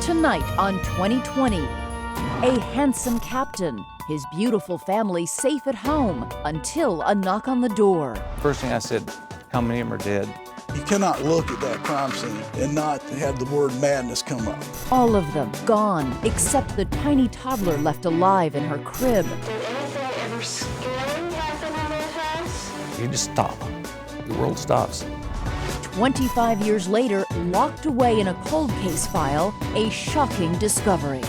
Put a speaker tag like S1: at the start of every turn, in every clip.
S1: Tonight on 2020, a handsome captain, his beautiful family safe at home until a knock on the door.
S2: First thing I said, how many of them are dead?
S3: You cannot look at that crime scene and not have the word madness come up.
S1: All of them gone, except the tiny toddler left alive in her crib.
S4: Did anything ever scary happen in that house?
S2: You just stop. The world stops.
S1: 25 years later, locked away in a cold case file, a shocking discovery.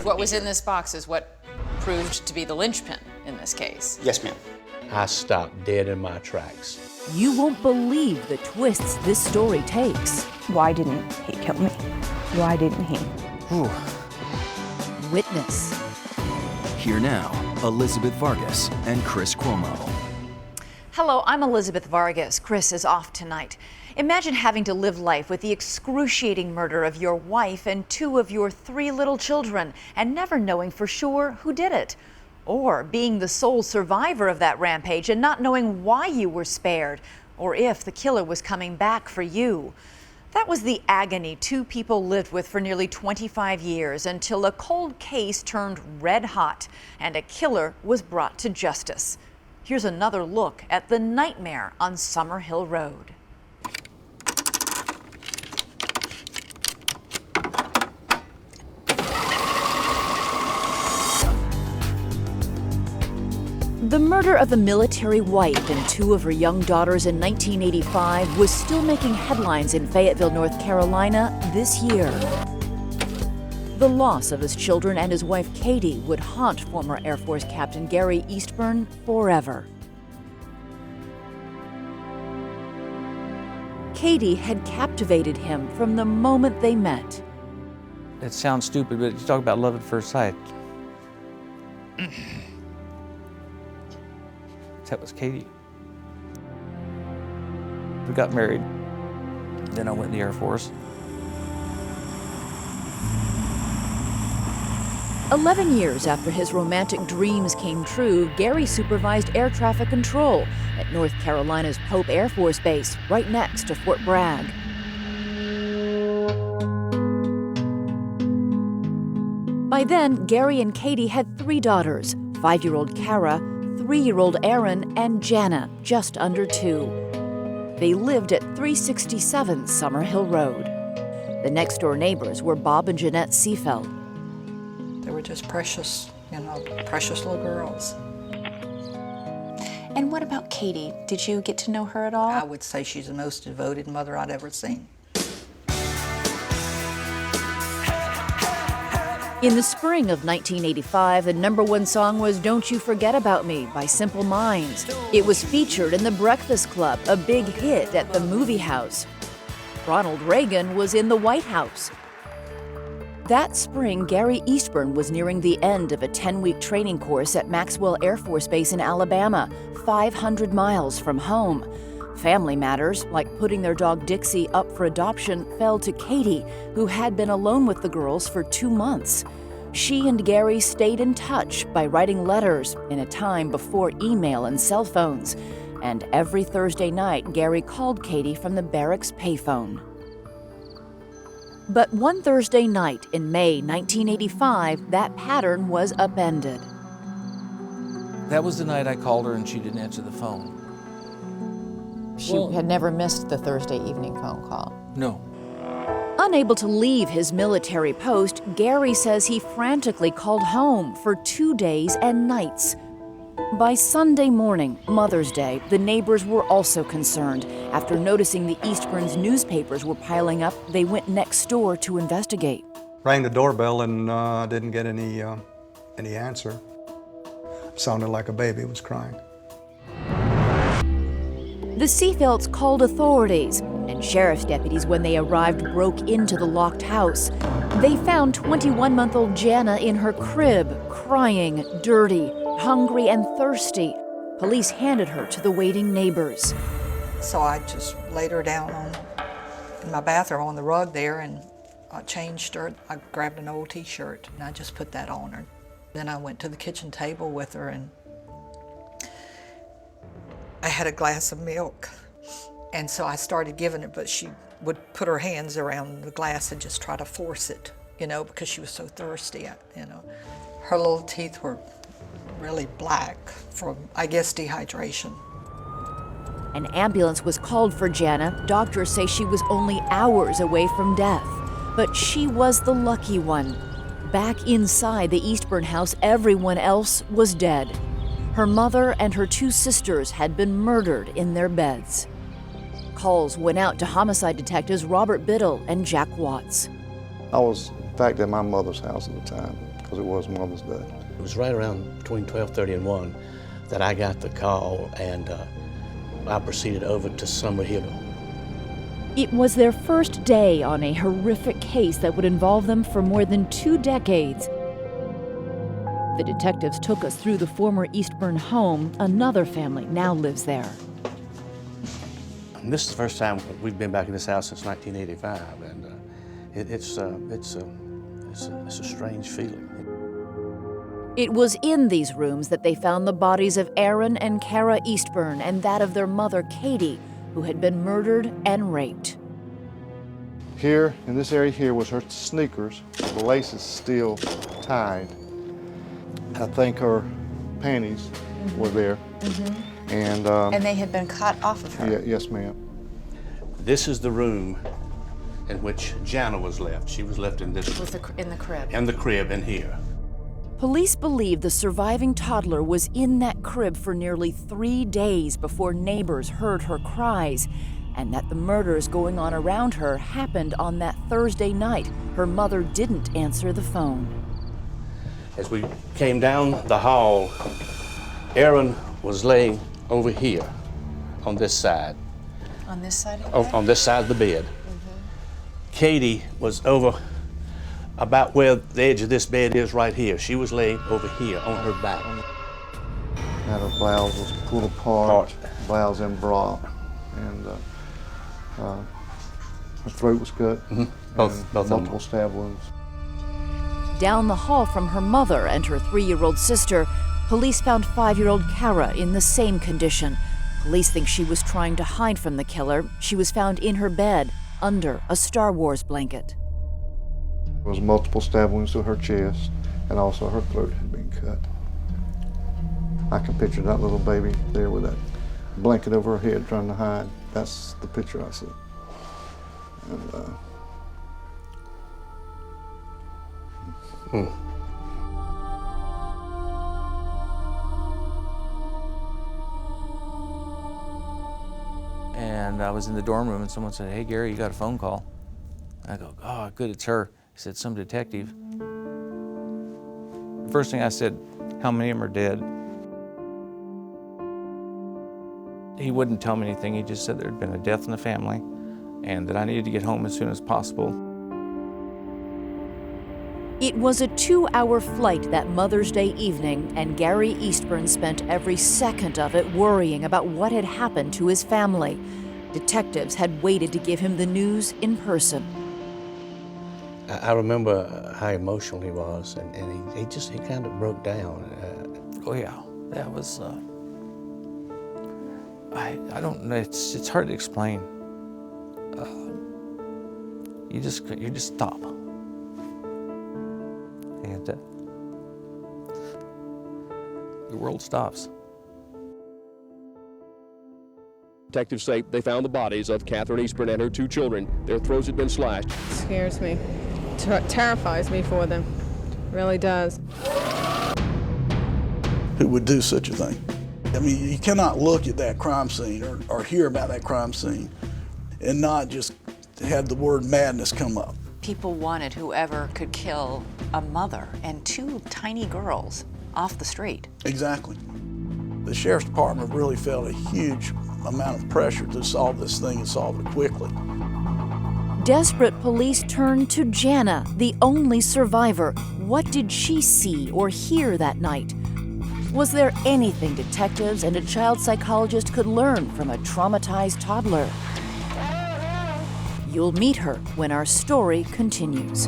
S5: What was in this box is what proved to be the linchpin in this case.
S6: Yes, ma'am.
S7: I stopped dead in my tracks.
S1: You won't believe the twists this story takes.
S8: Why didn't he kill me? Why didn't he?
S1: Witness.
S9: Here now, Elizabeth Vargas and Chris Cuomo.
S10: Hello, I'm Elizabeth Vargas. Chris is off tonight. Imagine having to live life with the excruciating murder of your wife and two of your three little children and never knowing for sure who did it. Or being the sole survivor of that rampage and not knowing why you were spared or if the killer was coming back for you. That was the agony two people lived with for nearly 25 years until a cold case turned red hot and a killer was brought to justice. Here's another look at the nightmare on Summer Hill Road.
S1: The murder of a military wife and two of her young daughters in 1985 was still making headlines in Fayetteville, North Carolina this year. The loss of his children and his wife Katie would haunt former Air Force Captain Gary Eastburn forever. Katie had captivated him from the moment they met.
S2: It sounds stupid, but you talk about love at first sight. That was Katie. We got married. Then I went in the Air Force.
S1: 11 years after his romantic dreams came true, Gary supervised air traffic control at North Carolina's Pope Air Force Base, right next to Fort Bragg. By then, Gary and Katie had three daughters, 5-year-old Kara, 3-year-old Erin, and Jana, just under 2. They lived at 367 Summer Hill Road. The next-door neighbors were Bob and Jeanette Seafeld.
S11: They were just precious, precious little girls.
S10: And what about Katie? Did you get to know her at all?
S11: I would say she's the most devoted mother I'd ever seen.
S1: In the spring of 1985, the #1 song was Don't You Forget About Me by Simple Minds. It was featured in The Breakfast Club, a big hit at the movie house. Ronald Reagan was in the White House. That spring, Gary Eastburn was nearing the end of a 10-week training course at Maxwell Air Force Base in Alabama, 500 miles from home. Family matters, like putting their dog Dixie up for adoption, fell to Katie, who had been alone with the girls for 2 months. She and Gary stayed in touch by writing letters in a time before email and cell phones. And every Thursday night, Gary called Katie from the barracks payphone. But one Thursday night in May 1985, that pattern was upended.
S2: That was the night I called her and she didn't answer the phone.
S5: She had never missed the Thursday evening phone call.
S2: No.
S1: Unable to leave his military post, Gary says he frantically called home for 2 days and nights. By Sunday morning, Mother's Day, the neighbors were also concerned. After noticing the Eastburns' newspapers were piling up, they went next door to investigate.
S12: Rang the doorbell and didn't get any answer. Sounded like a baby was crying.
S1: The Seafelds called authorities, and sheriff's deputies, when they arrived, broke into the locked house. They found 21-month-old Jana in her crib, crying, dirty, hungry, and thirsty. Police handed her to the waiting neighbors.
S11: So I just laid her down in my bathroom on the rug there, and I changed her. I grabbed an old t-shirt and I just put that on her. Then I went to the kitchen table with her and I had a glass of milk. And so I started giving it, but she would put her hands around the glass and just try to force it. you know, because she was so thirsty, you know. Her little teeth were really black from, I guess, dehydration.
S1: An ambulance was called for Jana. Doctors say she was only hours away from death. But she was the lucky one. Back inside the Eastburn house, everyone else was dead. Her mother and her 2 sisters had been murdered in their beds. Calls went out to homicide detectives Robert Biddle and Jack Watts.
S12: I was, in fact, at my mother's house at the time because it was Mother's Day.
S7: It was right around between 12:30 and 1 that I got the call, and I proceeded over to Summerhill.
S1: It was their first day on a horrific case that would involve them for more than 2 decades. The detectives took us through the former Eastburn home. Another family now lives there.
S7: And this is the first time we've been back in this house since 1985, and it's a strange feeling.
S1: It was in these rooms that they found the bodies of Aaron and Kara Eastburn and that of their mother, Katie, who had been murdered and raped.
S12: Here, in this area here, was her sneakers. The laces still tied. I think her panties were there. And
S10: they had been cut off of her?
S12: Yeah, yes, ma'am.
S7: This is the room in which Jana was left. She was left in this room.
S5: In the crib.
S7: In the crib in here.
S1: Police believe the surviving toddler was in that crib for nearly 3 days before neighbors heard her cries, and that the murders going on around her happened on that Thursday night. Her mother didn't answer the phone.
S7: As we came down the hall, Aaron was laying over here on this side.
S5: On this side of the bed?
S7: On this side of the bed. Katie was over about where the edge of this bed is right here. She was laying over here on her back.
S12: And her blouse was pulled apart, blouse and bra, and her throat was cut.
S7: Both
S12: multiple stab wounds.
S1: Down the hall from her mother and her 3-year-old sister, police found 5-year-old Kara in the same condition. Police think she was trying to hide from the killer. She was found in her bed, under a Star Wars blanket.
S12: There was multiple stab wounds to her chest, and also her throat had been cut. I can picture that little baby there with that blanket over her head trying to hide. That's the picture I see. And,
S2: And I was in the dorm room and someone said, "Hey, Gary, you got a phone call." I go, "Oh, good, it's her." He said, "Some detective." The first thing I said, "How many of them are dead?" He wouldn't tell me anything. He just said there had been a death in the family and that I needed to get home as soon as possible.
S1: It was a 2-hour flight that Mother's Day evening, and Gary Eastburn spent every second of it worrying about what had happened to his family. Detectives had waited to give him the news in person.
S7: I remember how emotional he was, and he kind of broke down.
S2: Oh yeah, that was, I don't know, it's hard to explain. You just stop. And the world stops.
S6: Detectives say they found the bodies of Catherine Eastburn and her 2 children. Their throats had been slashed.
S13: Scares me. Terrifies me for them. Really does.
S3: Who would do such a thing? I mean, you cannot look at that crime scene or hear about that crime scene and not just have the word madness come up.
S5: People wanted whoever could kill a mother and 2 tiny girls off the street.
S3: Exactly. The Sheriff's Department really felt a huge amount of pressure to solve this thing and solve it quickly.
S1: Desperate police turned to Jana, the only survivor. What did she see or hear that night? Was there anything detectives and a child psychologist could learn from a traumatized toddler? You'll meet her when our story continues.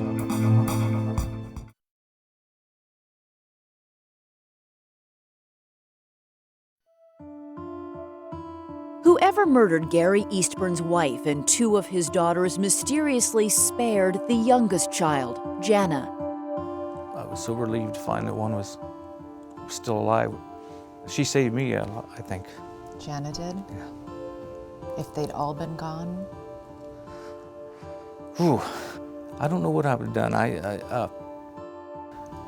S1: Whoever Whoever murdered Gary Eastburn's wife and 2 of his daughters mysteriously spared the youngest child, Jana.
S2: I was so relieved to find that one was still alive. She saved me, I think.
S5: Jana did?
S2: Yeah.
S5: If they'd all been gone?
S2: Whew. I don't know what I would have done.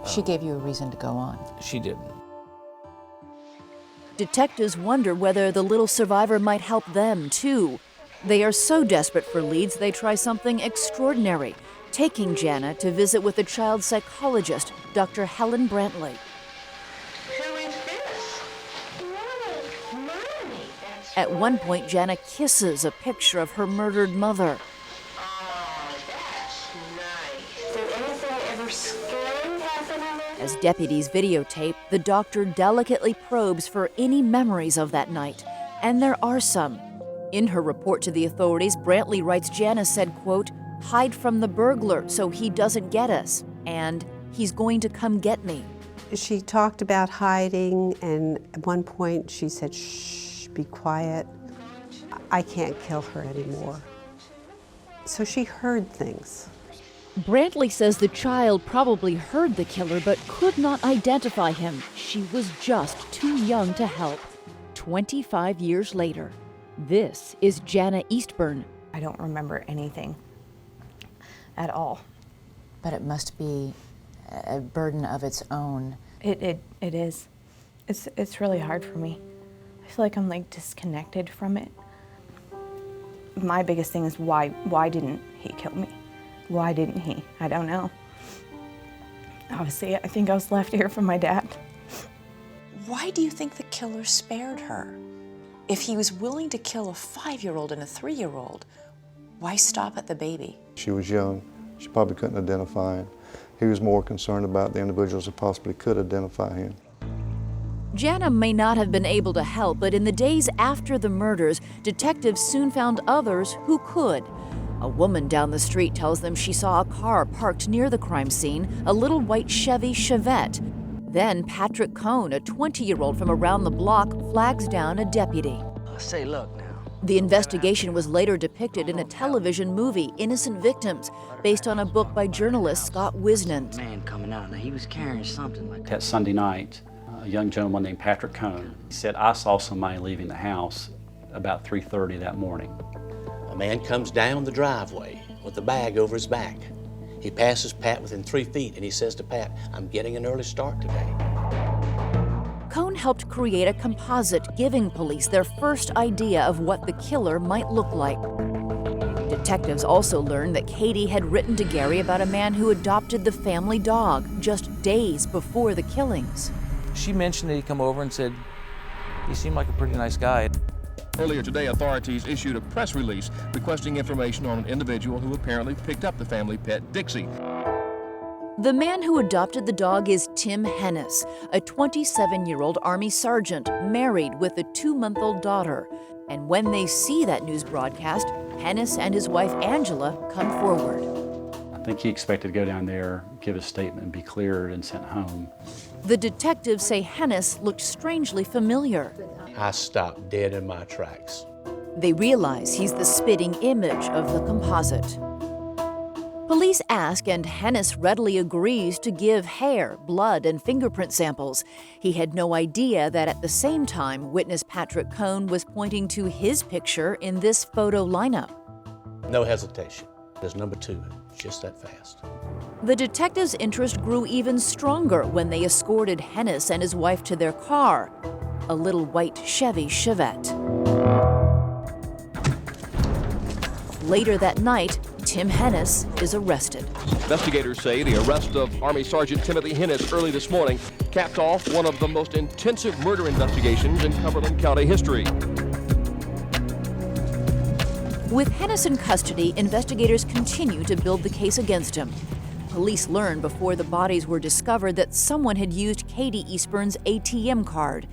S5: She gave you a reason to go on.
S2: She did.
S1: Detectives wonder whether the little survivor might help them, too. They are so desperate for leads, they try something extraordinary, taking Jana to visit with a child psychologist, Dr. Helen Brantley.
S4: Who is this? Mommy.
S1: At one point, Jana kisses a picture of her murdered mother.
S4: Oh, that's nice. Did anything ever scary happen in there?
S1: As deputies videotape, the doctor delicately probes for any memories of that night, and there are some. In her report to the authorities, Brantley writes Jana said, quote, "Hide from the burglar so he doesn't get us," and "He's going to come get me."
S14: She talked about hiding, and at one point she said, "Shh, be quiet. I can't kill her anymore." So she heard things.
S1: Brantley says the child probably heard the killer but could not identify him. She was just too young to help. 25 years later, this is Jana Eastburn.
S8: I don't remember anything at all.
S5: But it must be a burden of its own.
S8: It is. It's really hard for me. I feel like I'm like disconnected from it. My biggest thing is why didn't he kill me? Why didn't he? I don't know. Obviously, I think I was left here for my dad.
S5: Why do you think the killer spared her? If he was willing to kill a 5-year-old and a 3-year-old, why stop at the baby?
S12: She was young. She probably couldn't identify him. He was more concerned about the individuals that possibly could identify him.
S1: Jana may not have been able to help, but in the days after the murders, detectives soon found others who could. A woman down the street tells them she saw a car parked near the crime scene, a little white Chevy Chevette. Then Patrick Cohn, a 20-year-old from around the block, flags down a deputy.
S15: Say, look now.
S1: The investigation was later depicted in a television movie, Innocent Victims, based on a book by journalist Scott Wisnant.
S15: Man coming out, now he was carrying something like
S16: That Sunday night, a young gentleman named Patrick Cohn said, "I saw somebody leaving the house about 3:30 that morning."
S7: A man comes down the driveway with a bag over his back. He passes Pat within 3 feet and he says to Pat, "I'm getting an early start today."
S1: Cohn helped create a composite, giving police their first idea of what the killer might look like. Detectives also learned that Katie had written to Gary about a man who adopted the family dog just days before the killings.
S2: She mentioned that he come over and said, he seemed like a pretty nice guy.
S6: Earlier today, authorities issued a press release requesting information on an individual who apparently picked up the family pet, Dixie.
S1: The man who adopted the dog is Tim Hennis, a 27-year-old Army sergeant married with a 2-month-old daughter. And when they see that news broadcast, Hennis and his wife Angela come forward.
S16: I think he expected to go down there, give a statement, and be cleared and sent home.
S1: The detectives say Hennis looked strangely familiar.
S7: I stopped dead in my tracks.
S1: They realize he's the spitting image of the composite. Police ask, and Hennis readily agrees to give hair, blood, and fingerprint samples. He had no idea that at the same time, witness Patrick Cohn was pointing to his picture in this photo lineup.
S7: No hesitation. There's number 2, just that fast.
S1: The detectives' interest grew even stronger when they escorted Hennis and his wife to their car, a little white Chevy Chevette. Later that night, Tim Hennis is arrested.
S6: Investigators say the arrest of Army Sergeant Timothy Hennis early this morning capped off one of the most intensive murder investigations in Cumberland County history.
S1: With Hennis in custody, investigators continue to build the case against him. Police learned before the bodies were discovered that someone had used Katie Eastburn's ATM card.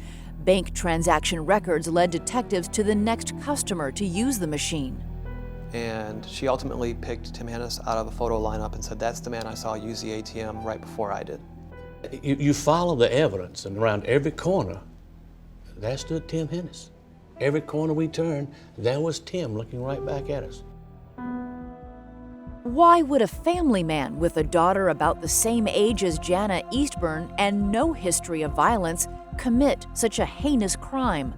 S1: Bank transaction records led detectives to the next customer to use the machine.
S17: And she ultimately picked Tim Hennis out of the photo lineup and said, "That's the man I saw use the ATM right before I did."
S7: You follow the evidence, and around every corner, there stood Tim Hennis. Every corner we turned, there was Tim looking right back at us.
S1: Why would a family man with a daughter about the same age as Jana Eastburn and no history of violence commit such a heinous crime?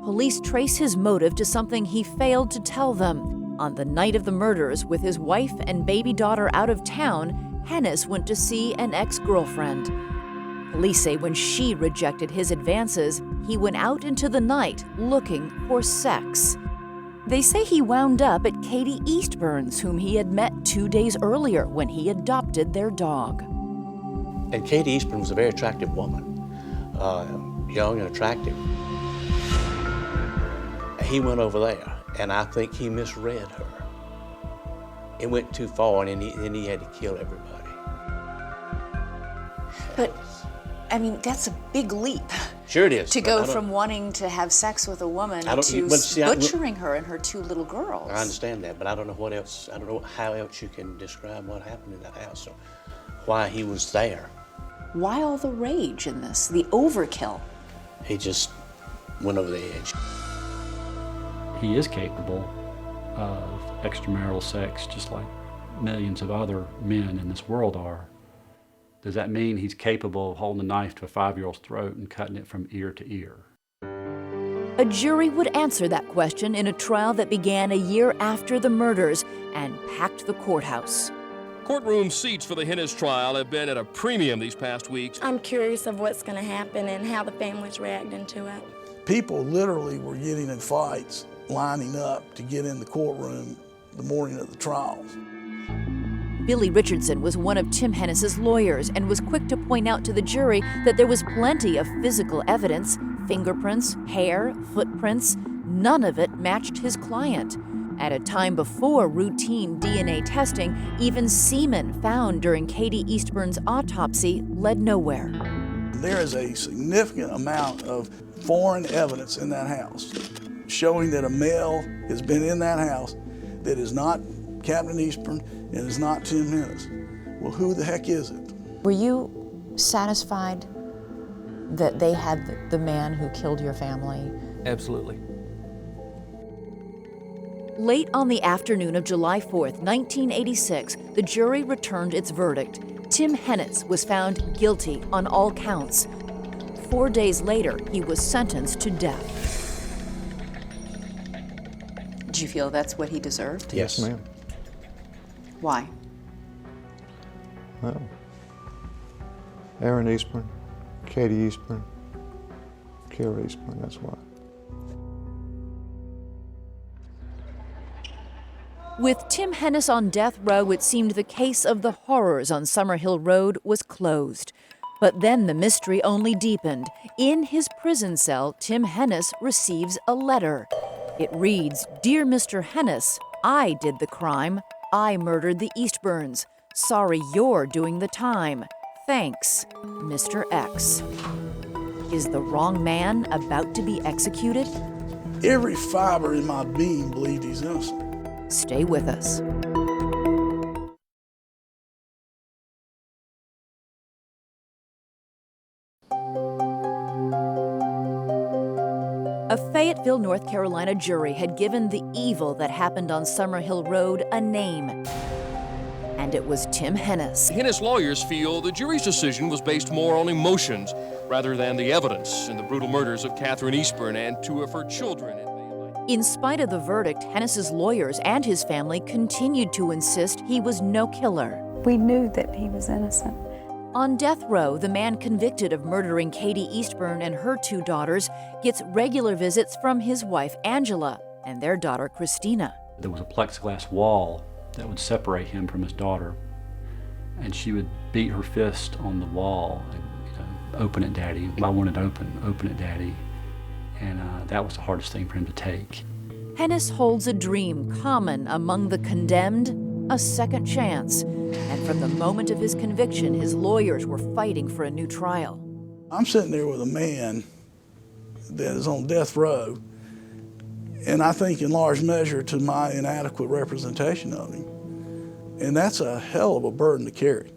S1: Police trace his motive to something he failed to tell them. On the night of the murders, with his wife and baby daughter out of town, Hennis went to see an ex-girlfriend. Police say when she rejected his advances, he went out into the night looking for sex. They say he wound up at Katie Eastburn's, whom he had met 2 days earlier when he adopted their dog.
S7: And Katie Eastburn was a very attractive woman, young and attractive. He went over there, and I think he misread her. It went too far, and then he had to kill everybody.
S5: But, I mean, that's a big leap.
S7: Sure it is.
S5: To go from wanting to have sex with a woman to butchering her and her 2 little girls.
S7: I understand that, but I don't know what else, I don't know how else you can describe what happened in that house or why he was there.
S5: Why all the rage in this, the overkill?
S7: He just went over the edge.
S16: He is capable of extramarital sex just like millions of other men in this world are. Does that mean he's capable of holding a knife to a 5-year-old's throat and cutting it from ear to ear?
S1: A jury would answer that question in a trial that began a year after the murders and packed the courthouse.
S6: Courtroom seats for the Hennis trial have been at a premium these past weeks.
S18: I'm curious of what's going to happen and how the family's reacting to it.
S3: People literally were getting in fights, lining up to get in the courtroom the morning of the trials.
S1: Billy Richardson was one of Tim Hennis's lawyers and was quick to point out to the jury that there was plenty of physical evidence, fingerprints, hair, footprints. None of it matched his client. At a time before routine DNA testing, even semen found during Katie Eastburn's autopsy led nowhere.
S3: There is a significant amount of foreign evidence in that house showing that a male has been in that house that is not Captain Eastburn and is not Tim Hennis. Well, who the heck is it?
S5: Were you satisfied that they had the man who killed your family?
S2: Absolutely.
S1: Late on the afternoon of July 4th, 1986, the jury returned its verdict. Tim Hennis was found guilty on all counts. 4 days later, he was sentenced to death.
S5: Did you feel that's what he deserved?
S7: Yes,
S12: ma'am.
S5: Why?
S12: Well, Aaron Eastburn, Katie Eastburn, Kara Eastburn, that's why.
S1: With Tim Hennis on death row, it seemed the case of the horrors on Summerhill Road was closed. But then the mystery only deepened. In his prison cell, Tim Hennis receives a letter. It reads, "Dear Mr. Hennis, I did the crime. I murdered the Eastburns. Sorry you're doing the time. Thanks, Mr. X." Is the wrong man about to be executed?
S3: Every fiber in my being believed he's innocent.
S1: Stay with us. A Fayetteville, North Carolina jury had given the evil that happened on Summerhill Road a name. And it was Tim Hennis.
S6: Hennis lawyers feel the jury's decision was based more on emotions rather than the evidence in the brutal murders of Catherine Eastburn and 2 of her children.
S1: In spite of the verdict, Hennis's lawyers and his family continued to insist he was no killer.
S18: We knew that he was innocent.
S1: On death row, the man convicted of murdering Katie Eastburn and her 2 daughters gets regular visits from his wife, Angela, and their daughter, Christina.
S16: There was a plexiglass wall that would separate him from his daughter, and she would beat her fist on the wall and, open it, Daddy. I wanted to open it, Daddy. And that was the hardest thing for him to take.
S1: Hennis holds a dream common among the condemned, a second chance. And from the moment of his conviction, his lawyers were fighting for a new trial.
S3: I'm sitting there with a man that is on death row, and I think in large measure to my inadequate representation of him. And that's a hell of a burden to carry.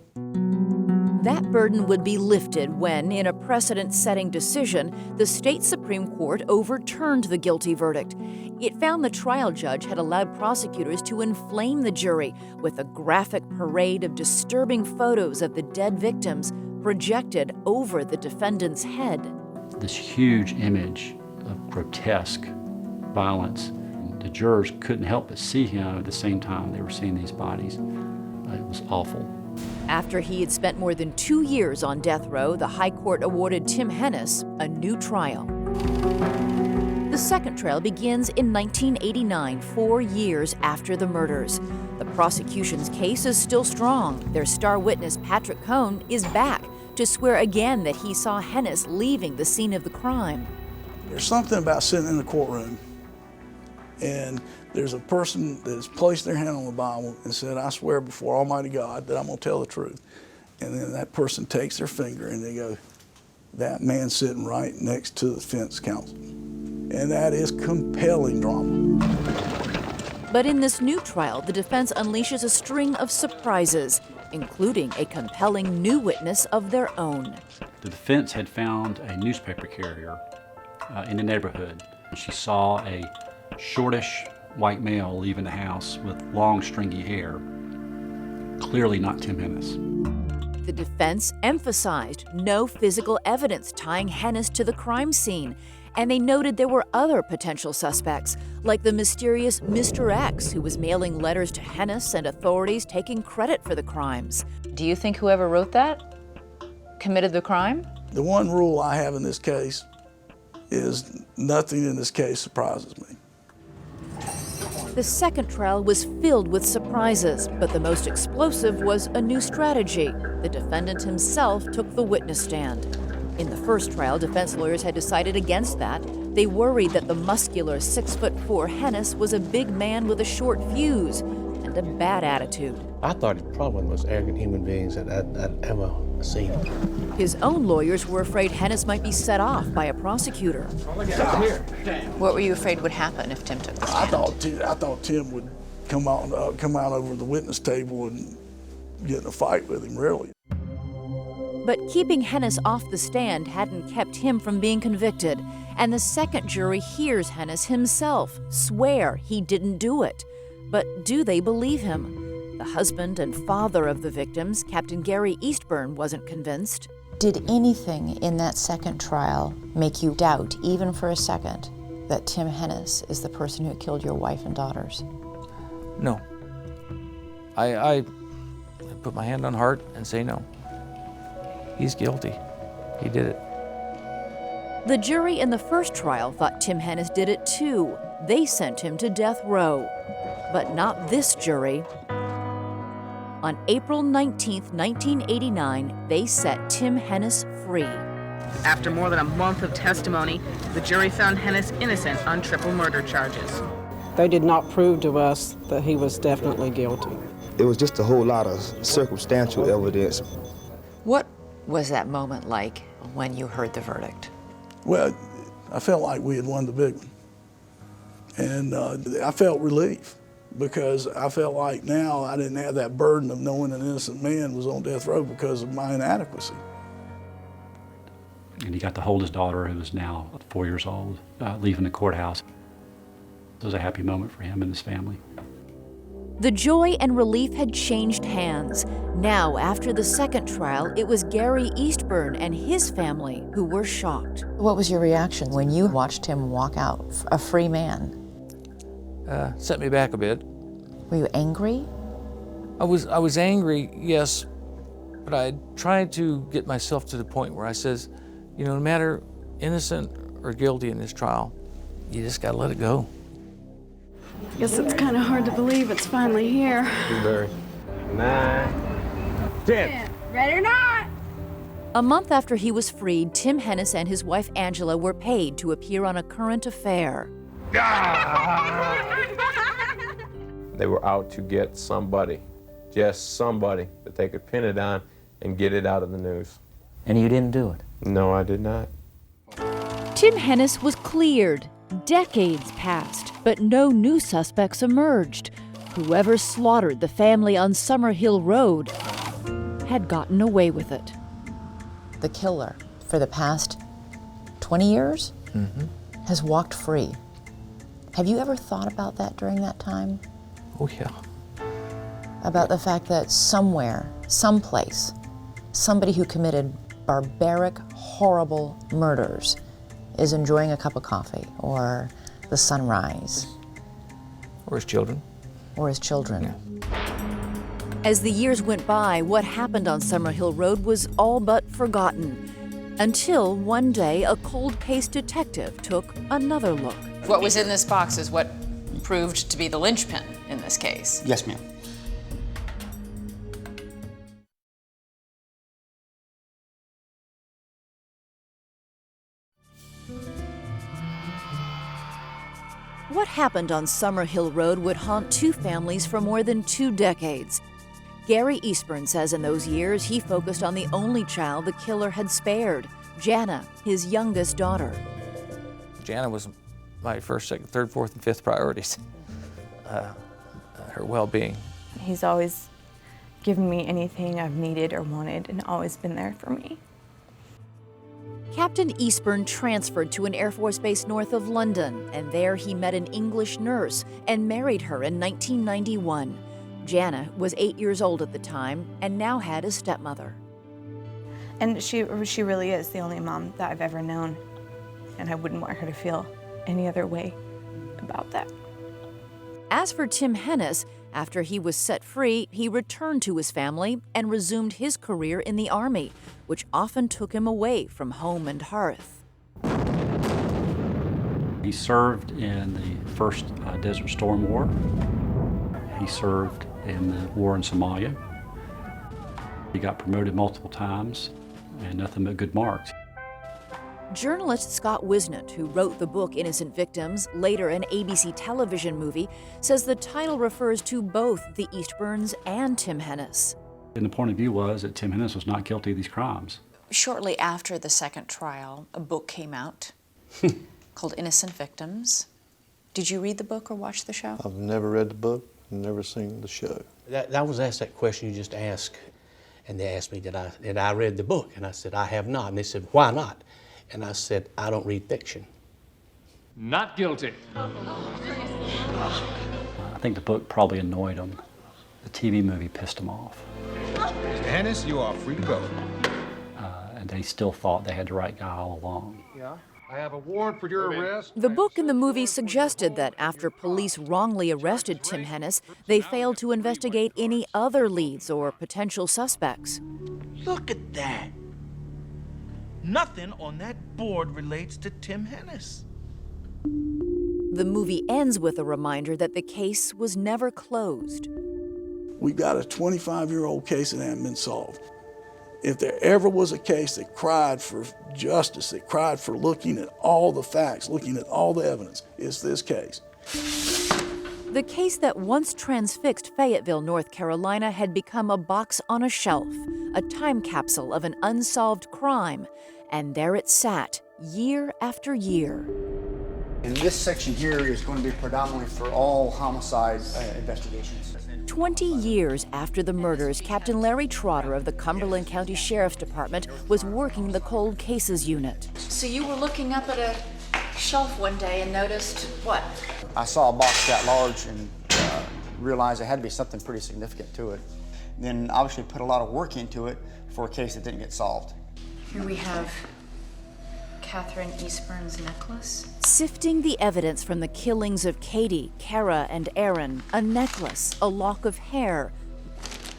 S1: That burden would be lifted when, in a precedent-setting decision, the state Supreme Court overturned the guilty verdict. It found the trial judge had allowed prosecutors to inflame the jury with a graphic parade of disturbing photos of the dead victims projected over the defendant's head.
S16: This huge image of grotesque violence. The jurors couldn't help but see him at the same time they were seeing these bodies. It was awful.
S1: After he had spent more than 2 years on death row, the High Court awarded Tim Hennis a new trial. The second trial begins in 1989, 4 years after the murders. The prosecution's case is still strong. Their star witness, Patrick Cohn, is back to swear again that he saw Hennis leaving the scene of the crime.
S3: There's something about sitting in the courtroom and there's a person that has placed their hand on the Bible and said, I swear before Almighty God that I'm going to tell the truth. And then that person takes their finger and they go, that man's sitting right next to the defense counsel. And that is compelling drama.
S1: But in this new trial, the defense unleashes a string of surprises, including a compelling new witness of their own.
S16: The defense had found a newspaper carrier in the neighborhood. She saw a shortish white male leaving the house with long, stringy hair. Clearly not Tim Hennis.
S1: The defense emphasized no physical evidence tying Hennis to the crime scene, and they noted there were other potential suspects, like the mysterious Mr. X, who was mailing letters to Hennis and authorities taking credit for the crimes.
S5: Do you think whoever wrote that committed the crime?
S3: The one rule I have in this case is nothing in this case surprises me.
S1: The second trial was filled with surprises, but the most explosive was a new strategy. The defendant himself took the witness stand. In the first trial, defense lawyers had decided against that. They worried that the muscular 6'4" Hennis was a big man with a short fuse and a bad attitude.
S7: I thought he probably one of the most arrogant human beings I'd ever seen.
S1: His own lawyers were afraid Hennis might be set off by a prosecutor.
S5: What were you afraid would happen if Tim took the stand?
S3: I thought Tim would come out over the witness table and get in a fight with him, really.
S1: But keeping Hennis off the stand hadn't kept him from being convicted, and the second jury hears Hennis himself swear he didn't do it. But do they believe him? The husband and father of the victims, Captain Gary Eastburn, wasn't convinced.
S5: Did anything in that second trial make you doubt, even for a second, that Tim Hennis is the person who killed your wife and daughters?
S2: No. I put my hand on heart and say no. He's guilty. He did it.
S1: The jury in the first trial thought Tim Hennis did it too. They sent him to death row. But not this jury. On April 19, 1989, they set Tim Hennis free.
S19: After more than a month of testimony, the jury found Hennis innocent on triple murder charges.
S20: They did not prove to us that he was definitely guilty.
S21: It was just a whole lot of circumstantial evidence.
S5: What was that moment like when you heard the verdict?
S3: Well, I felt like we had won the big one. And I felt relief because I felt like now I didn't have that burden of knowing an innocent man was on death row because of my inadequacy.
S16: And he got to hold his daughter, who was now 4 years old, leaving the courthouse. It was a happy moment for him and his family.
S1: The joy and relief had changed hands. Now, after the second trial, it was Gary Eastburn and his family who were shocked.
S5: What was your reaction when you watched him walk out, a free man?
S2: Set me back a bit.
S5: Were you angry?
S2: I was angry, yes, but I tried to get myself to the point where I says, you know, no matter innocent or guilty in this trial, you just gotta let it go.
S22: I guess it's kind of hard to believe it's finally here.
S21: Very. 9, 10.
S22: Ready or not?
S1: A month after he was freed, Tim Hennis and his wife Angela were paid to appear on A Current Affair.
S23: They were out to get somebody, just somebody that they could pin it on and get it out of the news.
S15: And you didn't do it?
S23: No, I did not.
S1: Tim Hennis was cleared. Decades passed, but no new suspects emerged. Whoever slaughtered the family on Summerhill Road had gotten away with it.
S5: The killer, for the past 20 years, has walked free. Have you ever thought about that during that time?
S2: Oh, yeah.
S5: About the fact that somewhere, someplace, somebody who committed barbaric, horrible murders is enjoying a cup of coffee or the sunrise.
S2: Or his children.
S5: Or his children.
S2: Yeah.
S1: As the years went by, what happened on Summerhill Road was all but forgotten. Until one day, a cold case detective took another look.
S5: What was in this box is what proved to be the linchpin in this case.
S15: Yes, ma'am.
S1: What happened on Summerhill Road would haunt two families for more than 2 decades. Gary Eastburn says in those years he focused on the only child the killer had spared, Jana, his youngest daughter.
S2: Jana was my first, second, third, fourth, and fifth priorities. Her well-being.
S8: He's always given me anything I've needed or wanted and always been there for me.
S1: Captain Eastburn transferred to an Air Force base north of London, and there he met an English nurse and married her in 1991. Jana was 8 years old at the time and now had a stepmother.
S8: And she really is the only mom that I've ever known, and I wouldn't want her to feel any other way about that.
S1: As for Tim Hennis, after he was set free, he returned to his family and resumed his career in the Army, which often took him away from home and hearth.
S16: He served in the first Desert Storm War. He served in the war in Somalia. He got promoted multiple times and nothing but good marks.
S1: Journalist Scott Wisnett, who wrote the book Innocent Victims, later an ABC television movie, says the title refers to both the Eastburns and Tim Hennis.
S16: And the point of view was that Tim Hennis was not guilty of these crimes.
S5: Shortly after the second trial, a book came out called Innocent Victims. Did you read the book or watch the show?
S12: I've never read the book, never seen the show.
S7: I was asked that question you just asked, and they asked me, did I read the book? And I said, I have not. And they said, why not? And I said, I don't read fiction.
S6: Not guilty.
S16: I think the book probably annoyed him. The TV movie pissed him off.
S9: Mr. Hennis, you are free to go.
S16: And they still thought they had the right guy all along.
S9: Yeah, I have a warrant for your arrest.
S1: The book and the movie suggested that after police wrongly arrested Tim Hennis, they failed to investigate any other leads or potential suspects.
S10: Look at that. Nothing on that board relates to Tim Hennis.
S1: The movie ends with a reminder that the case was never closed.
S3: We've got a 25-year-old case that hasn't been solved. If there ever was a case that cried for justice, that cried for looking at all the facts, looking at all the evidence, it's this case.
S1: The case that once transfixed Fayetteville, North Carolina, had become a box on a shelf, a time capsule of an unsolved crime. And there it sat, year after year.
S11: And this section here is going to be predominantly for all homicide investigations.
S1: 20 years after the murders, Captain Larry Trotter of the Cumberland County Sheriff's Department was working the Cold Cases Unit.
S5: So you were looking up at a shelf one day and noticed what?
S11: I saw a box that large and realized there had to be something pretty significant to it. Then obviously put a lot of work into it for a case that didn't get solved.
S5: Here we have Catherine Eastburn's necklace.
S1: Sifting the evidence from the killings of Katie, Kara, and Aaron, a necklace, a lock of hair,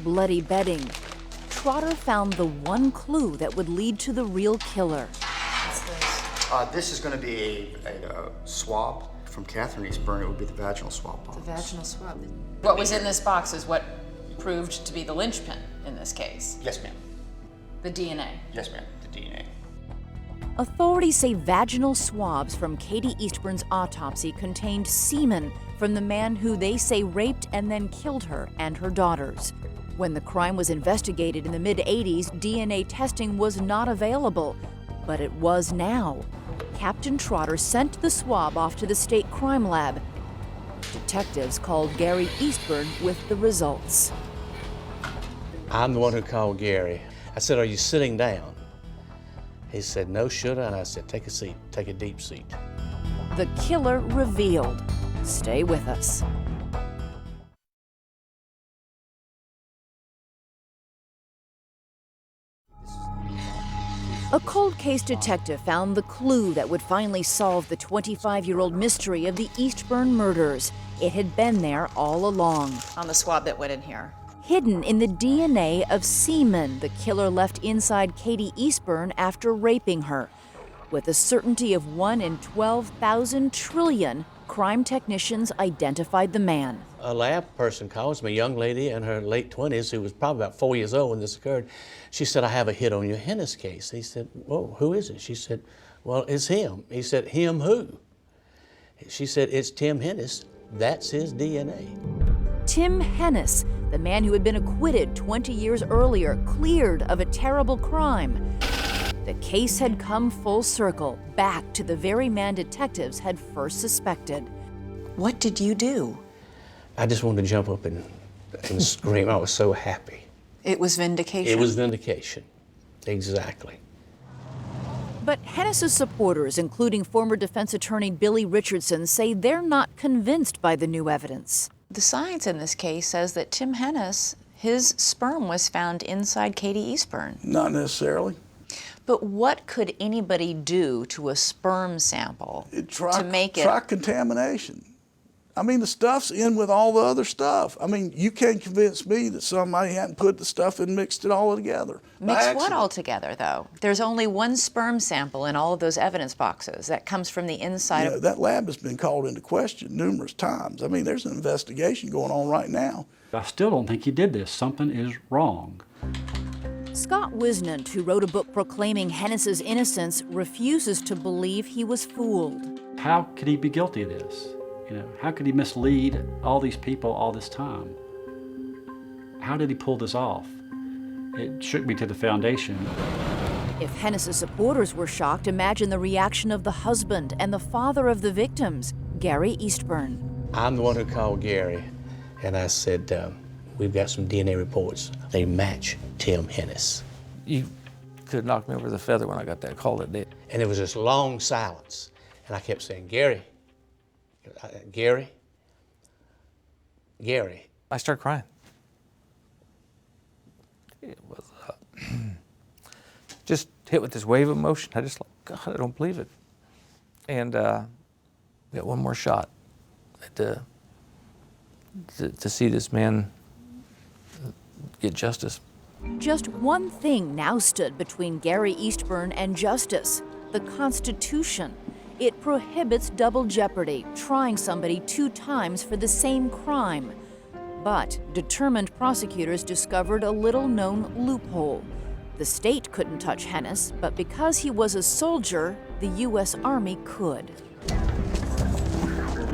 S1: bloody bedding, Trotter found the one clue that would lead to the real killer.
S11: This is going to be a swab from Catherine Eastburn. It would be the vaginal swab box.
S5: The vaginal swab. What was in this box is what proved to be the linchpin in this case.
S11: Yes, ma'am.
S5: The DNA.
S11: Yes, ma'am. The DNA.
S1: Authorities say vaginal swabs from Katie Eastburn's autopsy contained semen from the man who they say raped and then killed her and her daughters. When the crime was investigated in the mid-'80s, DNA testing was not available, but it was now. Captain Trotter sent the swab off to the state crime lab. Detectives called Gary Eastburn with the results.
S7: I'm the one who called Gary. I said, "Are you sitting down?" He said, "No, should I?" And I said, "Take a seat, take a deep seat."
S1: The killer revealed. Stay with us. A cold case detective found the clue that would finally solve the 25-year-old mystery of the Eastburn murders. It had been there all along.
S5: On the swab that went in here.
S1: Hidden in the DNA of semen the killer left inside Katie Eastburn after raping her. With a certainty of 1 in 12,000 trillion, crime technicians identified the man.
S7: A lab person calls me, a young lady in her late 20s who was probably about 4 years old when this occurred. She said, "I have a hit on your Hennis case." He said, "Whoa, who is it?" She said, "Well, it's him." He said, "Him who?" She said, "It's Tim Hennis. That's his DNA."
S1: Tim Hennis, the man who had been acquitted 20 years earlier, cleared of a terrible crime. The case had come full circle, back to the very man detectives had first suspected.
S5: What did you do?
S7: I just wanted to jump up and scream. I was so happy.
S5: It was vindication.
S7: It was vindication. Exactly.
S1: But Hennis's supporters, including former defense attorney Billy Richardson, say they're not convinced by the new evidence.
S5: The science in this case says that Tim Hennis, his sperm was found inside Katie Eastburn.
S3: Not necessarily.
S5: But what could anybody do to a sperm sample to make it?
S3: Try contamination. I mean, the stuff's in with all the other stuff. I mean, you can't convince me that somebody hadn't put the stuff and mixed it all together.
S5: Mix what all together, though? There's only one sperm sample in all of those evidence boxes that comes from the inside of...
S3: That lab has been called into question numerous times. I mean, there's an investigation going on right now.
S16: I still don't think he did this. Something is wrong.
S1: Scott Wisnant, who wrote a book proclaiming Hennis's innocence, refuses to believe he was fooled.
S16: How could he be guilty of this? You know, how could he mislead all these people all this time? How did he pull this off? It shook me to the foundation.
S1: If Hennis's supporters were shocked, imagine the reaction of the husband and the father of the victims, Gary Eastburn.
S7: I'm the one who called Gary, and I said, "We've got some DNA reports. They match Tim Hennis."
S2: You could knock me over the feather when I got that call that day.
S7: And it was this long silence, and I kept saying, "Gary, Gary, Gary."
S2: I started crying. It was just hit with this wave of emotion. I just like, God, I don't believe it. And got one more shot to see this man get justice.
S1: Just one thing now stood between Gary Eastburn and justice: the Constitution. It prohibits double jeopardy, trying somebody 2 times for the same crime. But determined prosecutors discovered a little-known loophole. The state couldn't touch Hennis, but because he was a soldier, the U.S. Army could.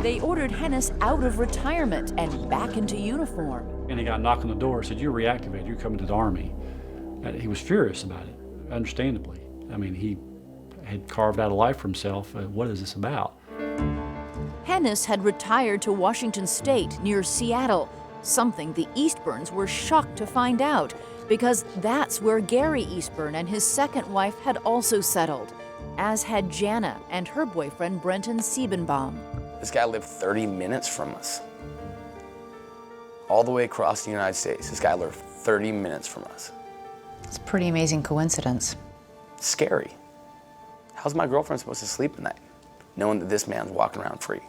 S1: They ordered Hennis out of retirement and back into uniform.
S16: And he got a knock on the door, said, "You're reactivated, you're coming to the Army." And he was furious about it, understandably. I mean, he had carved out a life for himself. What is this about?
S1: Hennis had retired to Washington State near Seattle, something the Eastburns were shocked to find out, because that's where Gary Eastburn and his second wife had also settled, as had Jana and her boyfriend Brenton Siebenbaum.
S4: This guy lived 30 minutes from us. All the way across the United States, this guy lived 30 minutes from us.
S5: It's a pretty amazing coincidence.
S4: Scary. How's my girlfriend supposed to sleep at night, knowing that this man's walking around free?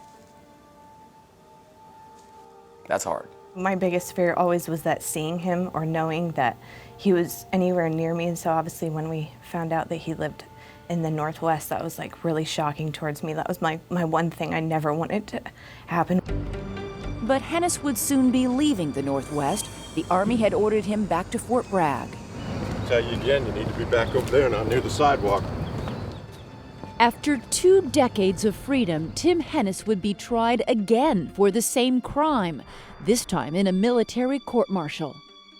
S4: That's hard.
S8: My biggest fear always was that seeing him or knowing that he was anywhere near me. And so obviously when we found out that he lived in the Northwest, that was like really shocking towards me. That was my one thing I never wanted to happen.
S1: But Hennis would soon be leaving the Northwest. The Army had ordered him back to Fort Bragg.
S13: I'll tell you again, you need to be back over there, not near the sidewalk.
S1: After 2 decades of freedom, Tim Hennis would be tried again for the same crime, this time in a military court-martial.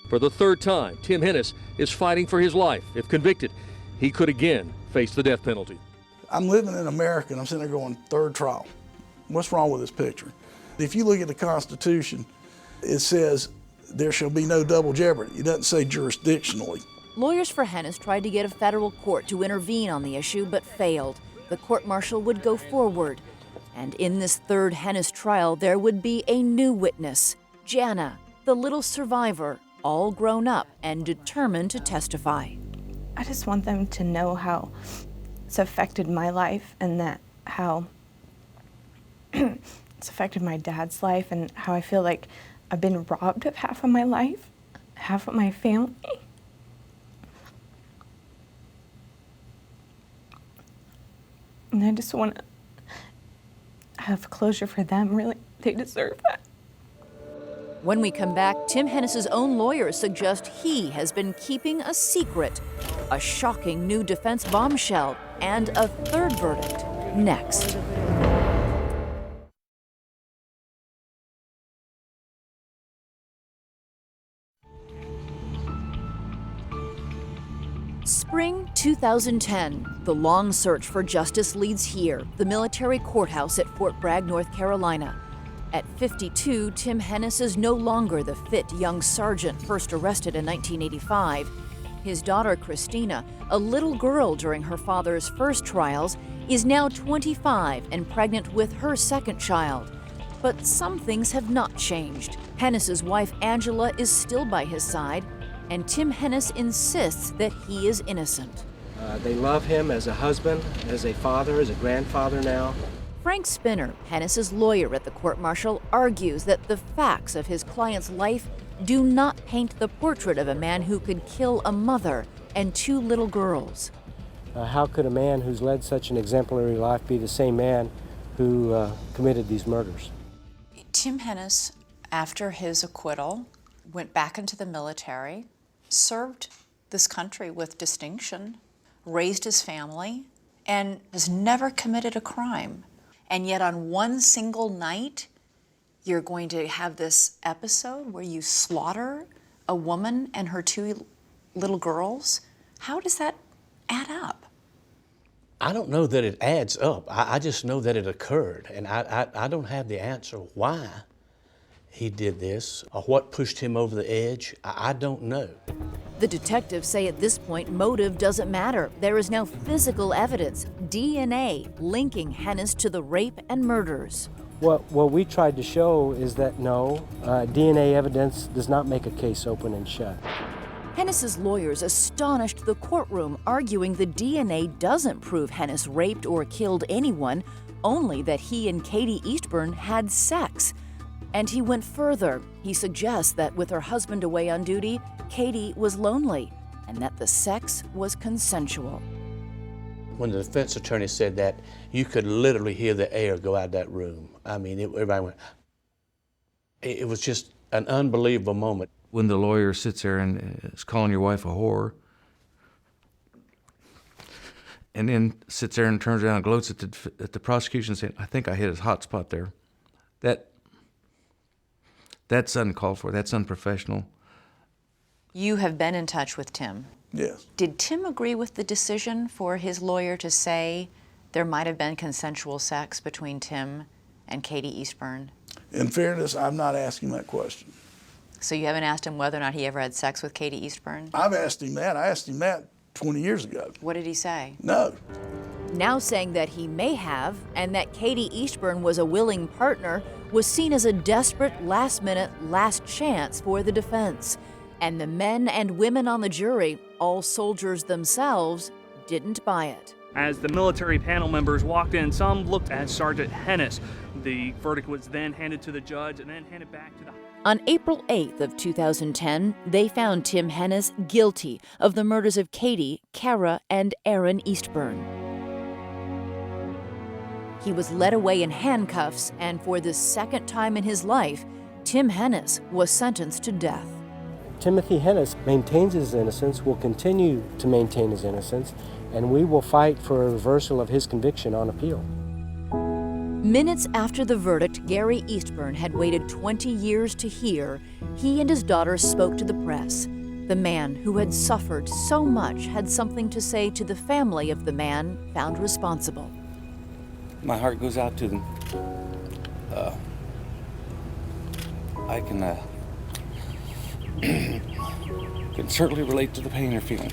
S6: For the 3rd time, Tim Hennis is fighting for his life. If convicted, he could again face the death penalty.
S3: I'm living in America and I'm sitting there going, 3rd trial. What's wrong with this picture? If you look at the Constitution, it says there shall be no double jeopardy. It doesn't say jurisdictionally.
S1: Lawyers for Hennis tried to get a federal court to intervene on the issue, but failed. The court-martial would go forward. And in this third Hennis trial, there would be a new witness, Jana, the little survivor, all grown up and determined to testify.
S8: I just want them to know how it's affected my life and that how it's affected my dad's life and how I feel like I've been robbed of half of my life, half of my family. And I just want to have closure for them, really. They deserve that.
S1: When we come back, Tim Hennis's own lawyers suggest he has been keeping a secret, a shocking new defense bombshell, and a third verdict next. Spring 2010, the long search for justice leads here, the military courthouse at Fort Bragg, North Carolina. At 52, Tim Hennis is no longer the fit young sergeant first arrested in 1985. His daughter, Christina, a little girl during her father's first trials, is now 25 and pregnant with her second child. But some things have not changed. Hennis's wife, Angela, is still by his side, and Tim Hennis insists that he is innocent.
S14: They love him as a husband, as a father, as a grandfather now.
S1: Frank Spinner, Hennis's lawyer at the court-martial, argues that the facts of his client's life do not paint the portrait of a man who could kill a mother and two little girls.
S14: How could a man who's led such an exemplary life be the same man who committed these murders?
S5: Tim Hennis, after his acquittal, went back into the military, served this country with distinction, raised his family, and has never committed a crime. And yet on one single night, you're going to have this episode where you slaughter a woman and her two little girls? How does that add up?
S7: I don't know that it adds up. I just know that it occurred, and I don't have the answer why he did this or what pushed him over the edge. I don't know.
S1: The detectives say at this point motive doesn't matter. There is now physical evidence, DNA, linking Hennis to the rape and murders.
S14: What we tried to show is that no, DNA evidence does not make a case open and shut.
S1: Hennis's lawyers astonished the courtroom, arguing the DNA doesn't prove Hennis raped or killed anyone, only that he and Katie Eastburn had sex. And he went further. He suggests that with her husband away on duty, Katie was lonely and that the sex was consensual.
S7: When the defense attorney said that, you could literally hear the air go out of that room. I mean, everybody went, it was just an unbelievable moment.
S2: When the lawyer sits there and is calling your wife a whore, and then sits there and turns around and gloats at the prosecution saying, I think I hit his hot spot there. That's uncalled for, that's unprofessional.
S5: You have been in touch with Tim.
S3: Yes.
S5: Did Tim agree with the decision for his lawyer to say there might have been consensual sex between Tim and Katie Eastburn?
S3: In fairness, I'm not asking that question.
S5: So you haven't asked him whether or not he ever had sex with Katie Eastburn?
S3: I've asked him that. I asked him that 20 years ago.
S5: What did he say?
S3: No.
S1: Now saying that he may have, and that Katie Eastburn was a willing partner, was seen as a desperate, last-minute, last chance for the defense. And the men and women on the jury, all soldiers themselves, didn't buy it.
S17: As the military panel members walked in, some looked at Sergeant Hennis. The verdict was then handed to the judge and then handed back to the...
S1: On April 8th of 2010, they found Tim Hennis guilty of the murders of Katie, Kara, and Aaron Eastburn. He was led away in handcuffs, and for the second time in his life, Tim Hennis was sentenced to death.
S14: Timothy Hennis maintains his innocence, will continue to maintain his innocence, and we will fight for a reversal of his conviction on appeal.
S1: Minutes after the verdict Gary Eastburn had waited 20 years to hear, he and his daughter spoke to the press. The man who had suffered so much had something to say to the family of the man found responsible.
S18: My heart goes out to them. can certainly relate to the pain you're feeling.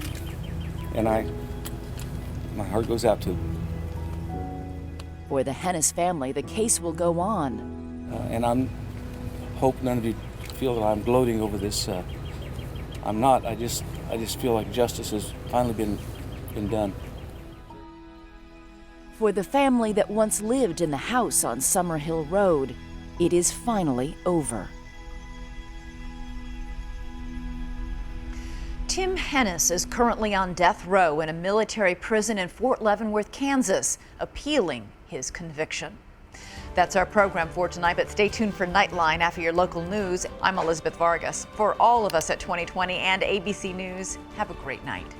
S18: And my heart goes out to them.
S1: For the Hennis family, the case will go on.
S18: And I hope none of you feel that I'm gloating over this. I'm not. I just feel like justice has finally been done.
S1: For the family that once lived in the house on Summerhill Road, it is finally over. Tim Hennis is currently on death row in a military prison in Fort Leavenworth, Kansas, appealing his conviction. That's our program for tonight, but stay tuned for Nightline after your local news. I'm Elizabeth Vargas. For all of us at 2020 and ABC News, have a great night.